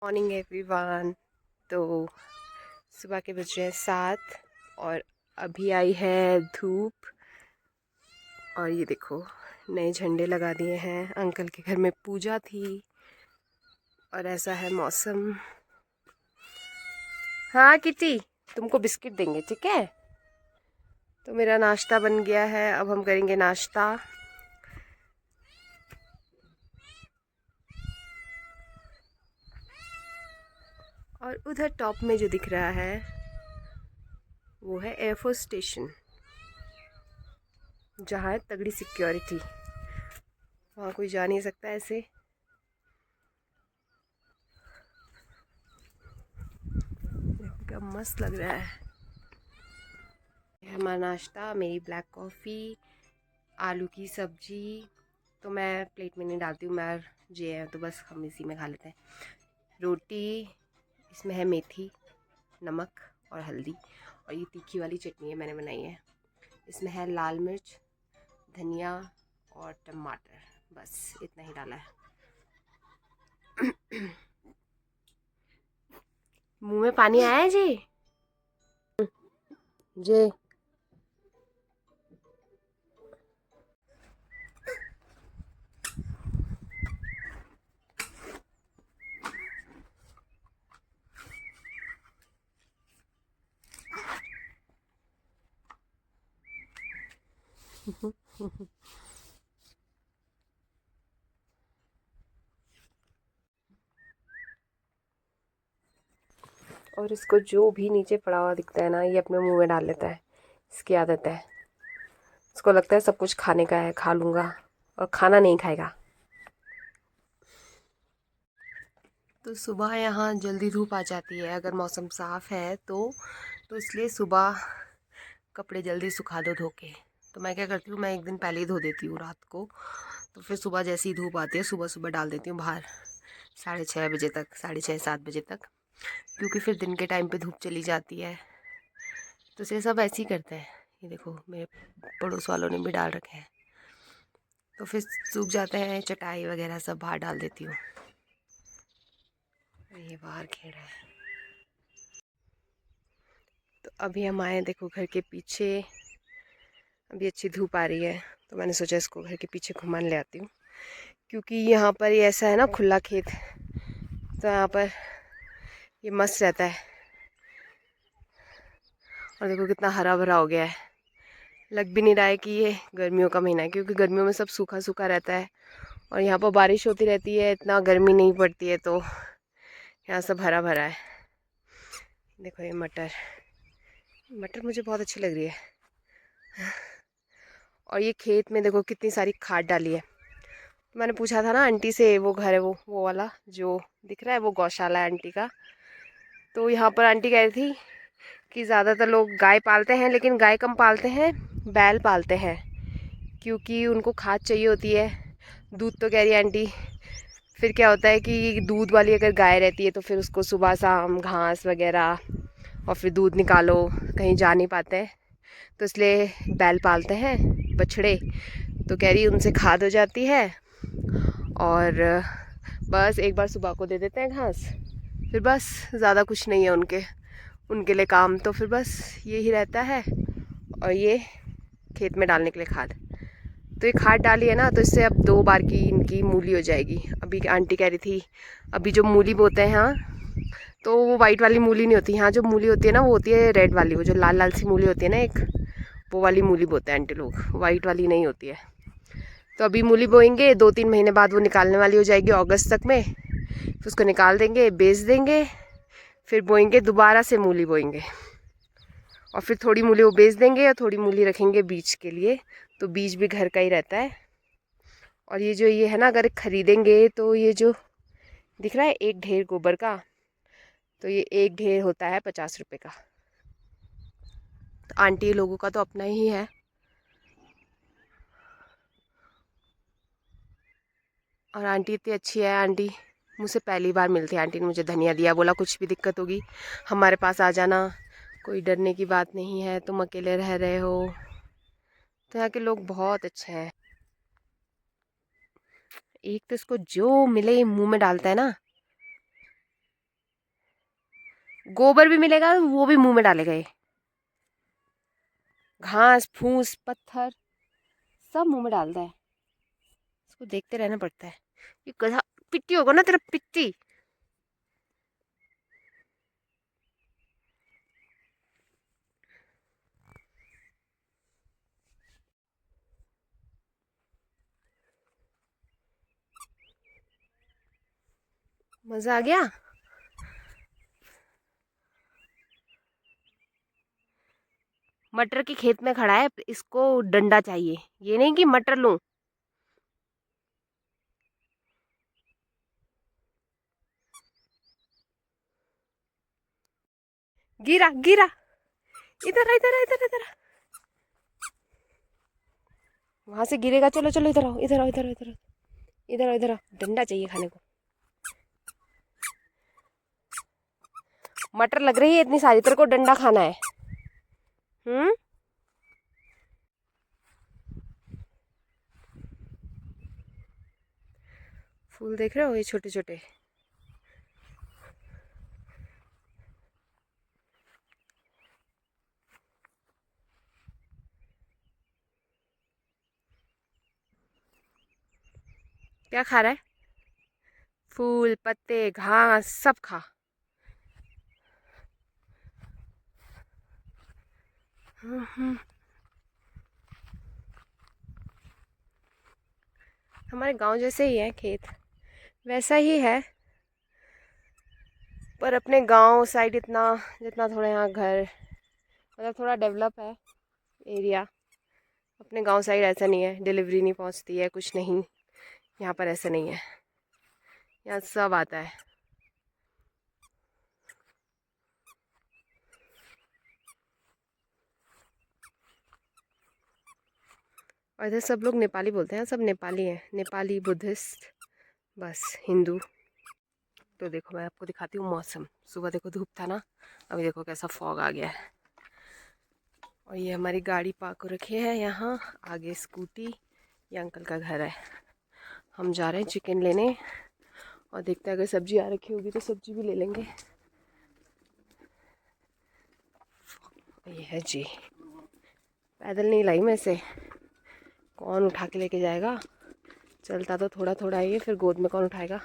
Morning everyone. तो सुबह के बज रहे हैं 7 और अभी आई है धूप। और ये देखो नए झंडे लगा दिए हैं। अंकल के घर में पूजा थी और ऐसा है मौसम। हाँ किटी, तुमको बिस्किट देंगे, ठीक है। तो मेरा नाश्ता बन गया है, अब हम करेंगे नाश्ता। और उधर टॉप में जो दिख रहा है वो है एयरफोर्स स्टेशन, जहाँ है तगड़ी सिक्योरिटी। वहाँ कोई जा नहीं सकता ऐसे। क्या मस्त लग रहा है। हमारा नाश्ता, मेरी ब्लैक कॉफ़ी, आलू की सब्जी। तो मैं प्लेट में नहीं डालती हूँ, मैं जे है तो बस हम इसी में खा लेते हैं। रोटी, इसमें है मेथी, नमक और हल्दी। और ये तीखी वाली चटनी है, मैंने बनाई है। इसमें है लाल मिर्च, धनिया और टमाटर। बस इतना ही डाला है। मुंह में पानी आया है जी। जे और इसको जो भी नीचे पड़ा हुआ दिखता है ना, ये अपने मुंह में डाल लेता है। इसकी आदत है। इसको लगता है सब कुछ खाने का है, खा लूँगा, और खाना नहीं खाएगा। तो सुबह यहाँ जल्दी धूप आ जाती है अगर मौसम साफ़ है तो इसलिए सुबह कपड़े जल्दी सुखा दो धो के। तो मैं क्या करती हूँ, मैं एक दिन पहले ही धो देती हूँ रात को। तो फिर सुबह जैसी धूप आती है सुबह सुबह डाल देती हूँ बाहर, 6:30 बजे तक, 6:30-7 बजे तक। क्योंकि फिर दिन के टाइम पे धूप चली जाती है। तो ये सब ऐसे ही करते हैं। ये देखो मेरे पड़ोस वालों ने भी डाल रखे हैं। तो फिर सूख जाते हैं, चटाई वगैरह सब बाहर डाल देती हूँ। ये बाहर खेल रहा है। तो अभी हम आए, देखो घर के पीछे अभी अच्छी धूप आ रही है। तो मैंने सोचा इसको घर के पीछे घुमान ले आती हूँ, क्योंकि यहाँ पर ये ऐसा है ना खुला खेत। तो यहाँ पर ये मस्त रहता है। और देखो कितना हरा भरा हो गया है। लग भी नहीं रहा है कि ये गर्मियों का महीना है, क्योंकि गर्मियों में सब सूखा सूखा रहता है। और यहाँ पर बारिश होती रहती है, इतना गर्मी नहीं पड़ती है। तो यहाँ सब हरा भरा है। देखो ये मटर, मटर मुझे बहुत अच्छी लग रही है। और ये खेत में देखो कितनी सारी खाद डाली है। मैंने पूछा था ना आंटी से, वो घर है वो वाला जो दिख रहा है वो गौशाला है आंटी का। तो यहाँ पर आंटी कह रही थी कि ज़्यादातर लोग गाय पालते हैं, लेकिन गाय कम पालते हैं, बैल पालते हैं, क्योंकि उनको खाद चाहिए होती है। दूध तो कह रही है आंटी। फिर क्या होता है कि दूध वाली अगर गाय रहती है तो फिर उसको सुबह शाम घास वगैरह और फिर दूध निकालो, कहीं जा नहीं पाते हैं। तो इसलिए बैल पालते हैं, बछड़े। तो कह रही उनसे खाद हो जाती है। और बस एक बार सुबह को दे देते हैं घास, फिर बस ज़्यादा कुछ नहीं है उनके उनके लिए काम। तो फिर बस यही रहता है। और ये खेत में डालने के लिए खाद। तो ये खाद डाली है ना, तो इससे अब 2 बार की इनकी मूली हो जाएगी। अभी आंटी कह रही थी अभी जो मूली बोते हैं यहाँ, तो वो वाइट वाली मूली नहीं होती। यहाँ जो मूली होती है ना वो होती है रेड वाली, वो जो लाल लाल सी मूली होती है ना एक, वो वाली मूली बोते हैं आंटी लोग, वाइट वाली नहीं होती है। तो अभी मूली बोएंगे, 2-3 महीने बाद वो निकालने वाली हो जाएगी, अगस्त तक में। फिर उसको निकाल देंगे, बेच देंगे, फिर बोएंगे, दोबारा से मूली बोएंगे। और फिर थोड़ी मूली वो बेच देंगे और थोड़ी मूली रखेंगे बीज के लिए। तो बीज भी घर का ही रहता है। और ये जो ये है ना, अगर खरीदेंगे तो ये जो दिख रहा है एक ढेर गोबर का, तो ये एक ढेर होता है 50 रुपये का। तो आंटी लोगों का तो अपना ही है। और आंटी इतनी अच्छी है। आंटी मुझसे पहली बार मिलती है, आंटी ने मुझे धनिया दिया, बोला कुछ भी दिक्कत होगी हमारे पास आ जाना, कोई डरने की बात नहीं है, तुम अकेले रह रहे हो। तो यहाँ के लोग बहुत अच्छे हैं। एक तो इसको जो मिले मुंह में डालता है ना। गोबर भी मिलेगा वो भी मुंह में डालेगा ये। घास फूस पत्थर सब मुंह में डालता है। इसको देखते रहना पड़ता है। ये गधा पिट्टी होगा ना तेरा, पिट्टी। मजा आ गया। मटर के खेत में खड़ा है, इसको डंडा चाहिए, ये नहीं कि मटर लूं। गिरा गिरा, इधर इधर इधर इधर, वहां से गिरेगा। चलो चलो इधर आओ, इधर आओ, इधर आओ, इधर आओ, इधर आओ, इधर आओ। डंडा चाहिए खाने को। मटर लग रही है इतनी सारी, तेरे को डंडा खाना है। हम्म। फूल देख रहे हो, ये छोटे छोटे। क्या खा रहा है? फूल पत्ते घास सब खा। हमारे गांव जैसे ही है खेत, वैसा ही है। पर अपने गांव साइड इतना, जितना थोड़ा यहाँ घर मतलब थोड़ा डेवलप है एरिया, अपने गांव साइड ऐसा नहीं है। डिलीवरी नहीं पहुंचती है, कुछ नहीं। यहाँ पर ऐसा नहीं है, यहाँ सब आता है। और इधर सब लोग नेपाली बोलते हैं, सब नेपाली हैं, नेपाली बुद्धिस्ट बस हिंदू। तो देखो मैं आपको दिखाती हूँ मौसम। सुबह देखो धूप था ना, अभी देखो कैसा फॉग आ गया है। और ये हमारी गाड़ी पार्क हो रखी है यहाँ, आगे स्कूटी। ये अंकल का घर है। हम जा रहे हैं चिकन लेने, और देखते हैं अगर सब्जी आ रखी होगी तो सब्जी भी ले लेंगे। ये है जी, पैदल नहीं लाई मैं इसे, कौन उठा के लेके जाएगा। चलता तो थोड़ा थोड़ा ही है, फिर गोद में कौन उठाएगा,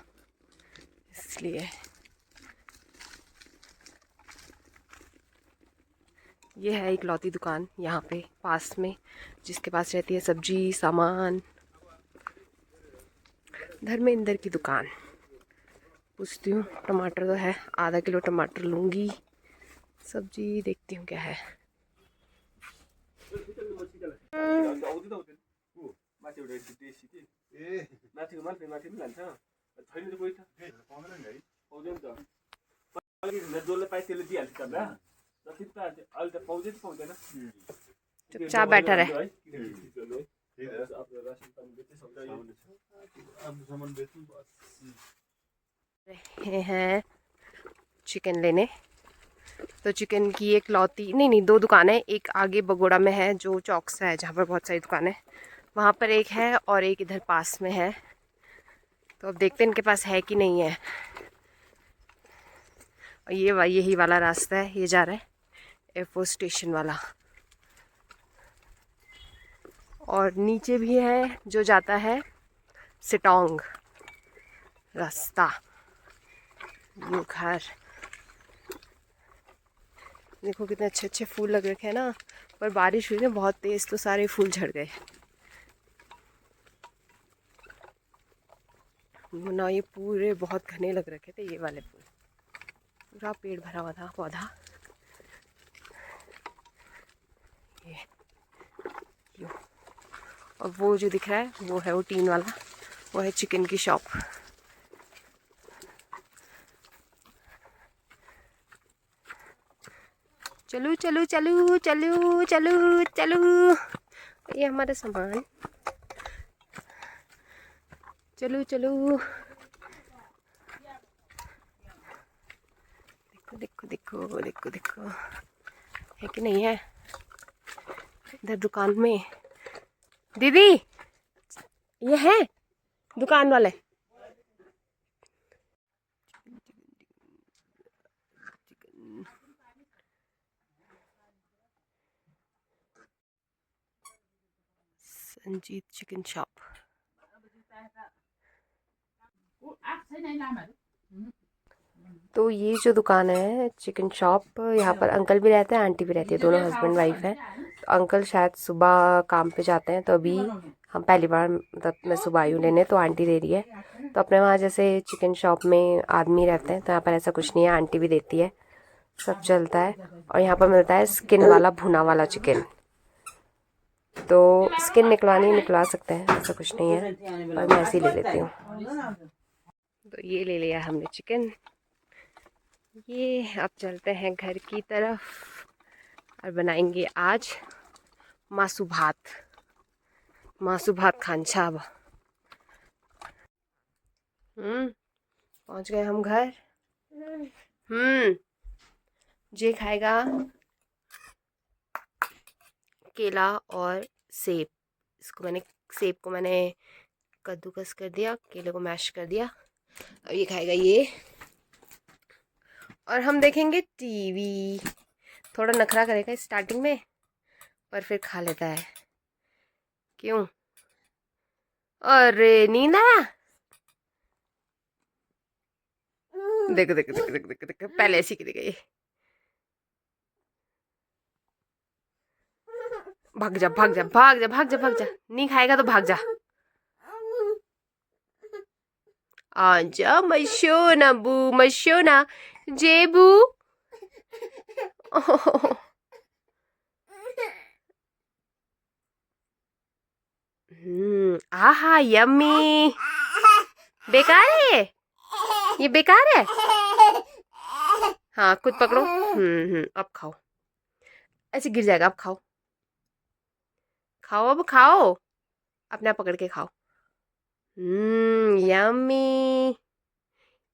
इसलिए। ये है एक लौती दुकान यहाँ पे पास में, जिसके पास रहती है सब्जी सामान। धर्मेंद्र की दुकान। पूछती हूँ, टमाटर तो है, आधा किलो टमाटर लूँगी। सब्जी देखती हूँ क्या है। चुपचाप बैठा रहे। रहे हैं चिकन लेने। तो चिकन की एक लौती नहीं दो दुकान है, एक आगे बगोड़ा में है जो चौक सा है, जहाँ पर बहुत सारी दुकानें हैं, वहाँ पर एक है, और एक इधर पास में है। तो अब देखते हैं इनके पास है कि नहीं है। और ये यही वाला रास्ता है, ये जा रहा है एयरपोर्ट स्टेशन वाला। और नीचे भी है जो जाता है सिटोंग रास्ता। ये घर देखो कितने अच्छे अच्छे फूल लग रखे हैं ना, पर बारिश हुई ना बहुत तेज, तो सारे फूल झड़ गए ना। ये पूरे बहुत घने लग रखे थे ये वाले फूल, पूरा पेड़ भरा हुआ था पौधा। ये और वो जो दिख रहा है वो है वो टीन वाला, वो है चिकन की शॉप। चलो चलो चलो चलो चलो चलो, ये हमारा सामान। चलो चलो, देखो देखो देखो देखो देखो, है कि नहीं है इधर दुकान में। दीदी ये है दुकान वाले। Ranjit chicken shop. तो ये जो दुकान है चिकन शॉप, यहाँ पर अंकल भी रहते हैं, आंटी भी रहती है, दोनों हस्बैंड वाइफ हैं। तो अंकल शायद सुबह काम पे जाते हैं, तो अभी हम पहली बार मतलब मैं सुबह आई हूँ लेने, तो आंटी दे रही है। तो अपने वहाँ जैसे चिकन शॉप में आदमी रहते हैं, तो यहाँ पर ऐसा कुछ नहीं है, आंटी भी देती है, सब चलता है। और यहाँ पर मिलता है स्किन वाला भुना वाला चिकन, तो स्किन निकलवा सकते हैं, ऐसा कुछ नहीं है, पर मैं ऐसे ही ले लेती हूँ। तो ये ले लिया हमने चिकन। ये अब चलते हैं घर की तरफ और बनाएंगे आज मासू भात खांचा। अब पहुंच गए हम घर। जे खाएगा केला और सेब। सेब को मैंने कद्दूकस कर दिया, केले को मैश कर दिया। अब ये खाएगा ये, और हम देखेंगे टीवी। थोड़ा नखरा करेगा स्टार्टिंग में, पर फिर खा लेता है। क्यों? अरे नींद आया? देखो देखो देखो देखो देखो देखो, पहले ऐसी की गई। भाग जा भाग जा भाग जा भाग जा भाग जा, नहीं खाएगा तो भाग जा। आजा मशोना बू, मशोना जेबू। आहा यम्मी। बेकार है ये बेकार है। हाँ खुद पकड़ो। अब खाओ, ऐसे गिर जाएगा। अब खाओ खाओ, अब खाओ, अपने आप पकड़ के खाओ। यम्मी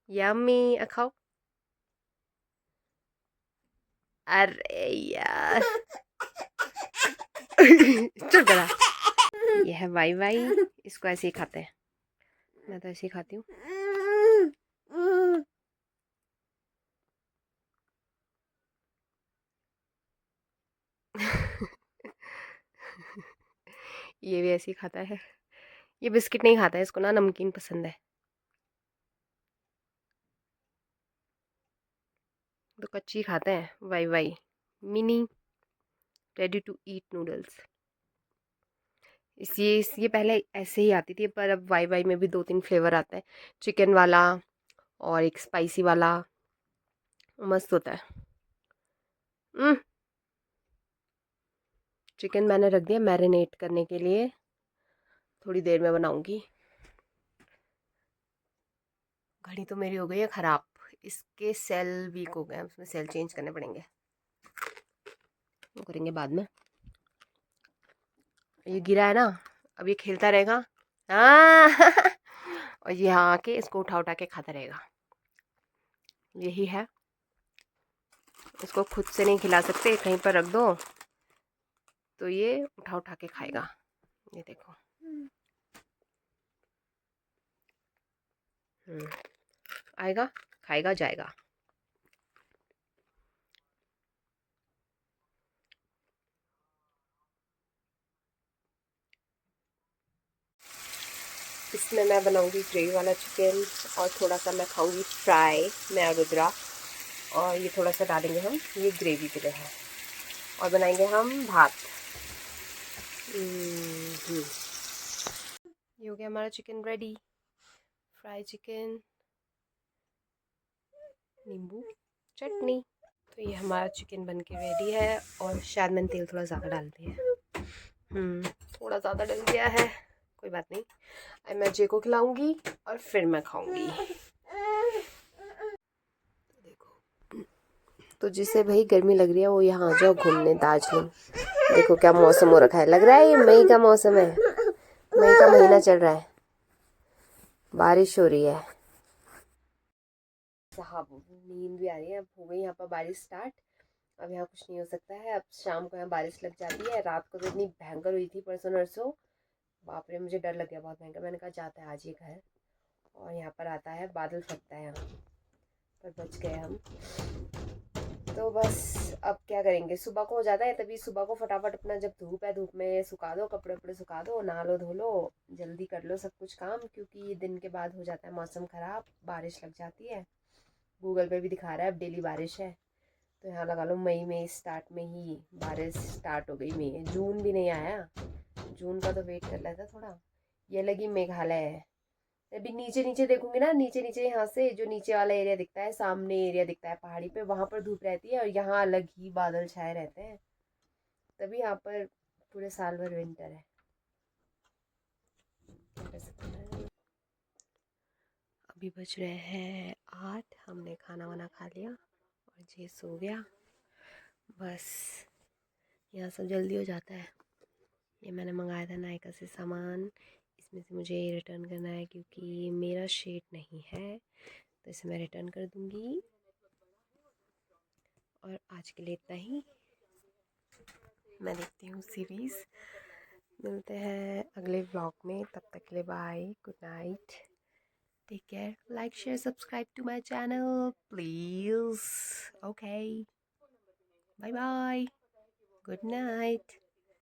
यम्मी, खाओ। अरे यार चल बड़ा। ये है वाई वाई, इसको ऐसे ही खाते हैं, मैं तो ऐसे ही खाती हूँ। ये भी ऐसे ही खाता है। ये बिस्किट नहीं खाता है, इसको ना नमकीन पसंद है, तो कच्ची खाते हैं। Wai Wai mini ready to eat noodles. ये पहले ऐसे ही आती थी, पर अब वाई वाई में भी 2-3 फ्लेवर आते हैं, चिकन वाला और एक स्पाइसी वाला, मस्त होता है। चिकन मैंने रख दिया मैरिनेट करने के लिए, थोड़ी देर में बनाऊंगी। घड़ी तो मेरी हो गई है ख़राब, इसके सेल वीक हो गए हैं, उसमें सेल चेंज करने पड़ेंगे, वो करेंगे बाद में। ये गिरा है ना, अब ये खेलता रहेगा। हाँ और ये यहाँ आके इसको उठा उठा के खाता रहेगा। यही है, इसको खुद से नहीं खिला सकते, कहीं पर रख दो तो ये उठा उठा के खाएगा। ये देखो। आएगा, खाएगा, जाएगा। इसमें मैं बनाऊंगी ग्रेवी वाला चिकन, और थोड़ा सा मैं खाऊंगी फ्राई, मैं और रुद्रा, और ये थोड़ा सा डालेंगे हम, ये ग्रेवी के लिए है, और बनाएंगे हम भात। ये हो गया हमारा चिकन रेडी, फ्राई चिकन, नींबू चटनी। तो ये हमारा चिकन बन के रेडी है, और शायद मैंने तेल थोड़ा ज़्यादा डाल दिया है। थोड़ा ज़्यादा डल गया है, कोई बात नहीं। अब मैं जे को खिलाऊंगी और फिर मैं खाऊंगी। देखो, तो जिसे भाई गर्मी लग रही है वो यहाँ आ जाओ घूमने दार्जिलिंग। देखो क्या मौसम हो रखा है, लग रहा है ये मई का मौसम है, मई का महीना चल रहा है, बारिश हो रही है। साहब नींद भी आ रही है। अब हो गई यहाँ पर बारिश स्टार्ट, अब यहाँ कुछ नहीं हो सकता है। अब शाम को यहाँ बारिश लग जाती है, रात को तो इतनी भयंकर हुई थी परसों नरसों, बाप रे मुझे डर लग गया बहुत भयंकर। मैंने कहा जाता है आज ये घर, और यहाँ पर आता है बादल फटता है यहाँ पर, बच गए हम। तो बस अब क्या करेंगे, सुबह को हो जाता है तभी सुबह को फटाफट अपना, जब धूप है धूप में सुखा दो, कपड़े वपड़े सुखा दो, नहा लो धो लो, जल्दी कर लो सब कुछ काम, क्योंकि दिन के बाद हो जाता है मौसम ख़राब, बारिश लग जाती है। गूगल पे भी दिखा रहा है अब डेली बारिश है। तो यहाँ लगा लो मई में स्टार्ट में ही बारिश स्टार्ट हो गई। मई है, जून भी नहीं आया, जून का तो वेट कर लेता थोड़ा। ये लगी मेघालय है। अभी नीचे नीचे देखूंगी ना, नीचे नीचे यहाँ से जो नीचे वाला एरिया दिखता है, सामने एरिया दिखता है पहाड़ी पे, वहां पर धूप रहती है और यहाँ अलग ही बादल छाए रहते हैं। तभी यहाँ पर पूरे साल भर विंटर है। क्या कर सकते हैं। अभी बज रहे हैं 8, हमने खाना वाना खा लिया और ये सो गया। बस यहाँ सब जल्दी हो जाता है। ये मैंने मंगाया था नायका से सामान, इसमें से मुझे रिटर्न करना है क्योंकि मेरा शेड नहीं है, तो इसे मैं रिटर्न कर दूँगी। और आज के लिए इतना ही। मैं देखती हूँ सीरीज़। मिलते हैं अगले व्लॉग में, तब तक के लिए bye, good night, take care, like share subscribe to my channel please. Okay, bye bye, good night.